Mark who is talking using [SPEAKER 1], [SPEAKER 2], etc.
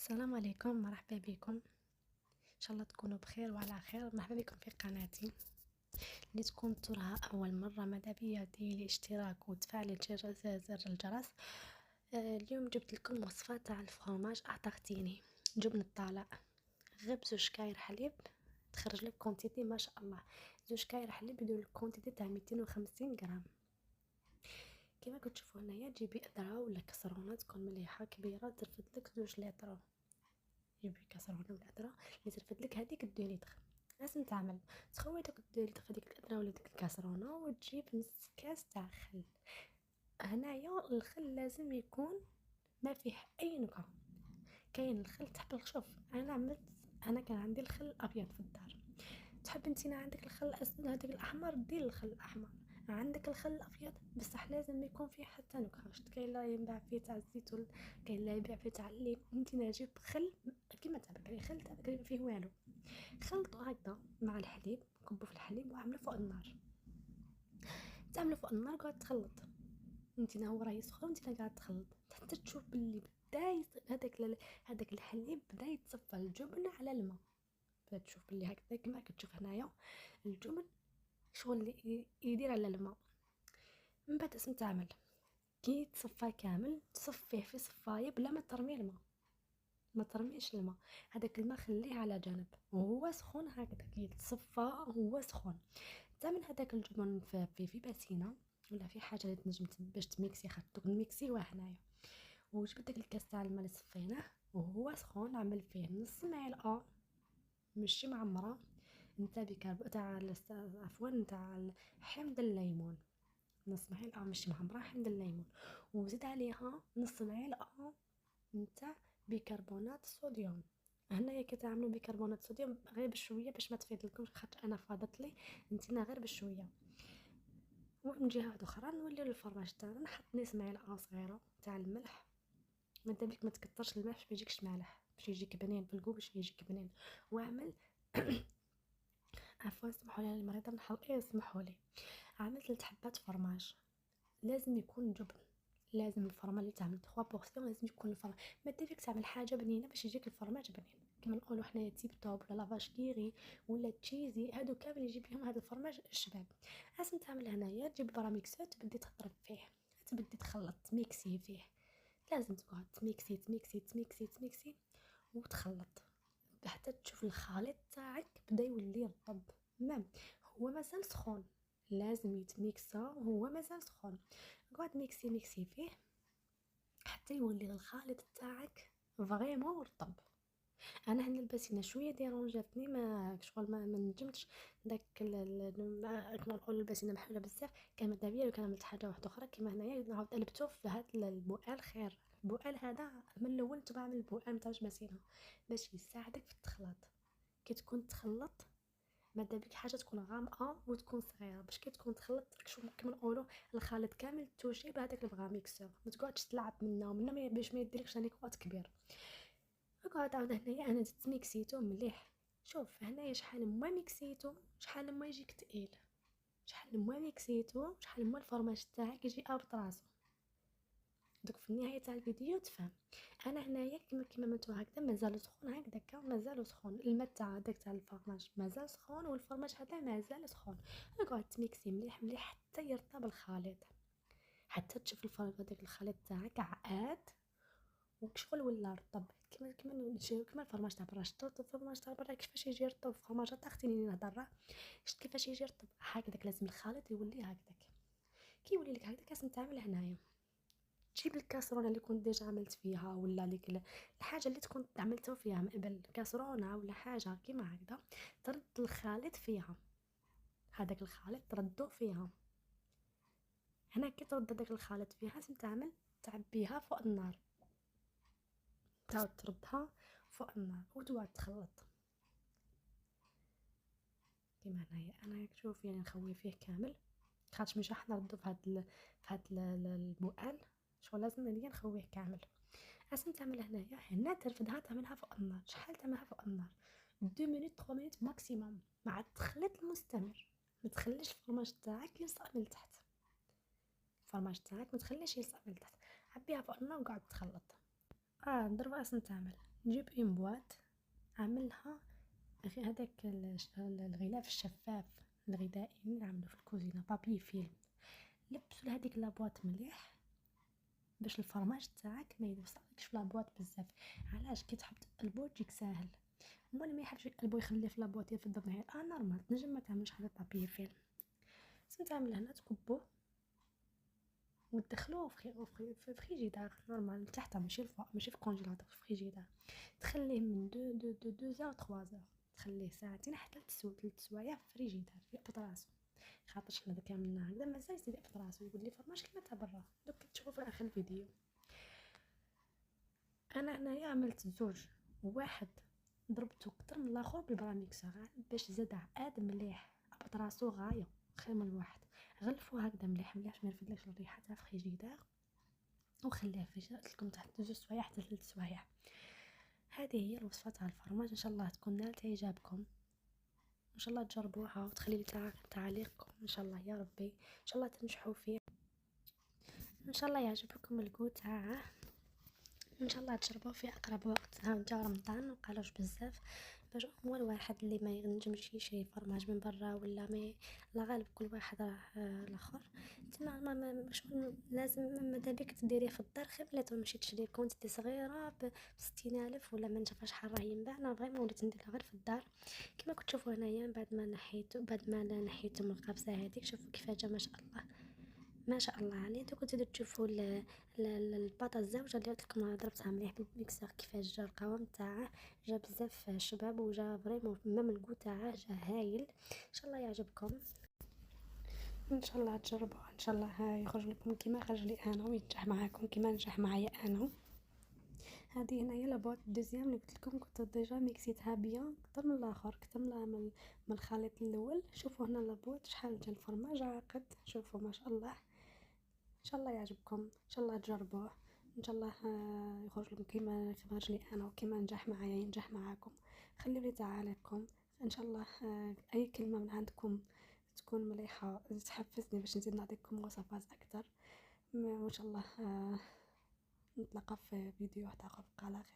[SPEAKER 1] السلام عليكم، مرحبا بكم. ان شاء الله تكونوا بخير وعلى خير. مرحبا بكم في قناتي. اللي تكون تراها اول مره ماذا بيا ديري الاشتراك وتفعلي زر الجرس. اليوم جبت لكم وصفه تاع الفرماج. اعطيتيني جبن الطالع، غير بزوج كاير حليب تخرج لك كونتيتي ما شاء الله. زوج كاير حليب يدير لك كونتيتي تاع 250 غرام. كما كتشوفوا هنايا تجيبي ادرا ولا كسرونه تكون مليحه كبيره ترفد لك 2 لتر. جيبي كسرونه ولا ادرا اللي ترفد لك هذيك ديري لتر. لازم تعمل تخوي داك ديري لتر هذيك الادرا ولا ديك الكسرونه وتجيب نص كاس تاع خل. هنايا الخل لازم يكون ما فيه اي نكهه. كاين الخل تحب شوف انا كان عندي الخل الابيض في الدار. تحب انتينا عندك الخل الاسود هذاك الاحمر دير الخل الاحمر. عندك الخل الابيض بصح لازم يكون فيه حتى نكهه. شفت كاين لا ينباع فيه تاع الزيتون، كاين لا يبيع فيه تاع الليم. انت نجيب خل كيما تاعك خل تاعك ما فيه والو. خلطوا هكذا مع الحليب، كبوا في الحليب وعملوا فوق النار. تعملوا فوق النار قاعد تخلط. انت هو راه يسخن انت قاعد تخلط حتى تشوف باللي بدا هذاك الحليب بدا يتصفى الجبن على الماء. بدا تشوف باللي هكذا كما كتشوف هنايا الجبن شغل اللي يدير على الماء. من بعد اسم تعمل كي تصفى كامل تصفيه في صفايه بلا ما ترمي الماء. ما ترميش الماء، هذاك الماء خليه على جنب وهو سخون هكذا كي تصفى هو سخون. تعمل هذاك الجبن في باسينه ولا في حاجه اللي تنجم باش تميكسي خاطر نميكسيوه هنايا. وجبت داك الكاس تاع الماء اللي صفيناه وهو سخون عمل فيه نص معلقه ماشي معمره نتاع بيكربو تاع عفوا نتاع حمض الليمون. نص معلقه ماشي معمره حمض الليمون. وزيد عليها نص معلقه نتاع بيكربونات الصوديوم. هنايا كي تعملوا بيكربونات الصوديوم غير بشويه باش ما تفيدلكمش خاطر انا فاضت لي انتنا غير بشويه. ومن جهه اخرى نوليو للفرماج تاعنا نحط نص معلقه صغيره تاع الملح. ما بيك ما تكترش الملح باش ما يجيكش مالح باش يجيك بنين في الكوب باش يجيك بنين. واعمل عفوا سمحوا لي المريضه من حلقي اسمحوا لي. عملت 3 حبات فرماج. لازم يكون جبن، لازم الفرماج اللي تعمل 3 بورسيون لازم يكون الفرماج. ما ديريك تعمل حاجه بنينه باش يجيك الفرماج بنين كما نقولوا حنايا تيب توب ولا لافاش كيري ولا تشيزي. هادو كامل يجيب لهم هذا الفرماج الشباب. لازم تعمل هنايا تجيب براميكسو تبدي تضرب فيه تبدي تخلط تميكسي فيه. لازم تقعد تميكسي تميكسي تميكسي تميكسي وتخلط حتى تشوف الخليط تاعك بدا يولي رطب. مام هو مازال سخون لازم يتميكسا وهو مازال سخون. قعد ميكسي ميكسي فيه حتى يولي الخليط تاعك فريمون رطب. انا هنا البسينه شويه ديرونجاتني ما شغل ما نجمتش داك كما نقول البسينه محلوله بزاف. كان ماذا بيا لو كان عملت حاجه واحده اخرى كيما هنايا نعاود قلبته في هذا البؤال خير. البؤال هذا من الاول نتوما بعمل البؤال نتاع البسينه باش يساعدك في التخلط. كي تكون تخلط ماذا بك حاجه تكون غامقه وتكون صغيره باش كي تكون تخلط شوف كيما نقولوا الخليط كامل توشي بهذاك البغاميكسور. ما تقعدش تلعب منه ومنه باش ما يديركش عليك وقت كبير. اقعد عاود هنايا انا زدت ميكسيتو مليح. شوف هنايا شحال ما ميكسيتو شحال ما يجيك تقيل. شحال ما ميكسيتو شحال ما الفرماج تاعك يجي ابط راسو. دوك في النهايه تاع الفيديو تفهم. انا هنايا كيما منتو هكذا مازال سخون هكذاك مازال سخون الماء تاع داك تاع الفرماج مازال سخون والفرماج هذا مازال سخون. اقعد تميكسي مليح مليح حتى يرطب الخليط حتى تشوف داك الخليط تاعك عقاد وشغل ولا رطب كيما الفرماج تاع برا. شطوط الفرماج تاع برا كيفاش يجي يرطب الفرماج تاع اختي اللي نهضر شفت كيفاش يجي يرطب هكذاك. لازم الخليط يولي هكذاك. كي يولي لك هكذاك لازم تعمل هنايا تجيب الكاسرونه اللي كنت ديجا عملت فيها ولا ديك الحاجه اللي تكون عملتها فيها من قبل كاسرونه ولا حاجه كيما هكذا ترد الخليط فيها. هذاك الخليط تردو فيها. هنا كي ترد هذاك الخليط فيها لازم تعبيها فوق النار. تعاود تردها فوق النار وتقعد تخلط كيما هنايا. انا شوف يعني نخوي فيه كامل خاطش مش راح نردو في هاد البؤال شغل لازم نليا نخويه كامل. لازم تعمل هنا ترفدها تعملها فوق النار. شحال تعملها فوق النار 2 مينوت 3 مينوت ماكسيموم مع التخليط المستمر. ما تخليش الفرماج تاعك يلصق من تحت. الفرماج تاعك ما تخليش يلصق من تحت. عبيها فوق النار وقعد تخلط. نضرب اسم تعمل نجيب اون بواط عاملها هذاك الغلاف الشفاف الغذائي اللي نعملو في الكوزينه بابي فيلم، لبسوا لهذيك لابواط مليح باش الفرماج تاعك ما يوصلكش في لابواط بزاف. علاش؟ كي تحط البو تجيك ساهل، المهم ما يحبش البو يخليه في لابواط يفضل معايا نورمال تنجم ما تعملش حاجه بابي فيلم. لازم تعمل هنا تكبوه وتدخلوه في فريجيدار نورمال تحت، ماشي الفوق، ماشي في كونجيلاتور، في فريجيدار. تخليه من 2 زاور 3 زاور، تخليه ساعتين حتى 3 سوايع في فريجيدار يقبض راسو. خاطر حنا داك عملنا هكذا مازال يزيد يقبض راسو يقول لي فرماج كيما تاع برا. دوك تشوفوا في اخر الفيديو. انا هنايا عملت زوج، واحد ضربته كتر من الاخر بالبراميكسر باش زاد عاد مليح قبض راسو غايه خير من الواحد. غلفوه هكذا مليح مليح باش ما يرفدلكش الريحه تاع فريجيدار، وخليه في قلت لكم تحت 2 سوايع حتى 3 سوايع. هذه هي الوصفه تاع الفرماج، ان شاء الله تكون نالت اعجابكم، ان شاء الله تجربوها وتخلي لي تعليقكم ان شاء الله يا ربي، ان شاء الله تنجحوا فيه، ان شاء الله يعجبكم الكو تاعه، ان شاء الله تجربوه في اقرب وقت. ها جا رمضان وقالوش بزاف باش هو الواحد اللي ما ينجمش يشري فرماج من برا ولا ما لا غالب كل واحد راه الاخر تما مش لازم ماذا بك تديريه في الدار خير ملي تمشي تشري كونتيتي صغيره ب60,000 ولا ما نشوفهاش شحال راهي ينباع. انا فريمون وليت نديرها غير في الدار كما كنت تشوفوا هنايا. بعد ما نحيتهم القابسه هذيك شوفوا كيف جا ما شاء الله ما شاء الله عليه. دوك تقدروا تشوفوا الباطه الزوجه اللي قلت لكم ضربتها مليح بالميكسر كيفاش جا القوام تاعه، جا بزاف شباب وجا فريمون ميم الكو تاعه جا هايل. ان شاء الله يعجبكم، ان شاء الله تجربوه، ان شاء الله يخرج لكم كيما خرج لي انا وينجح معاكم كيما نجح معايا انا. هذه هنايا لابوط دوزيام اللي قلت لكم كنت ديجا ميكسيتها بيان اكثر من الاخر اكثر من الخليط الاول. شوفوا هنا لابوط شحال جا الفرماج عاقد، شوفوا ما شاء الله. ان شاء الله يعجبكم، ان شاء الله تجربوه، ان شاء الله يخرج لكم كيما خرج لي انا وكيما نجح معايا ينجح معاكم. خليوا لي تعاليقكم ان شاء الله، اي كلمه من عندكم تكون مليحه تحفزني باش نزيد نعطيكم وصفات اكثر. وان شاء الله نتلاقى في فيديو اخر. على خير.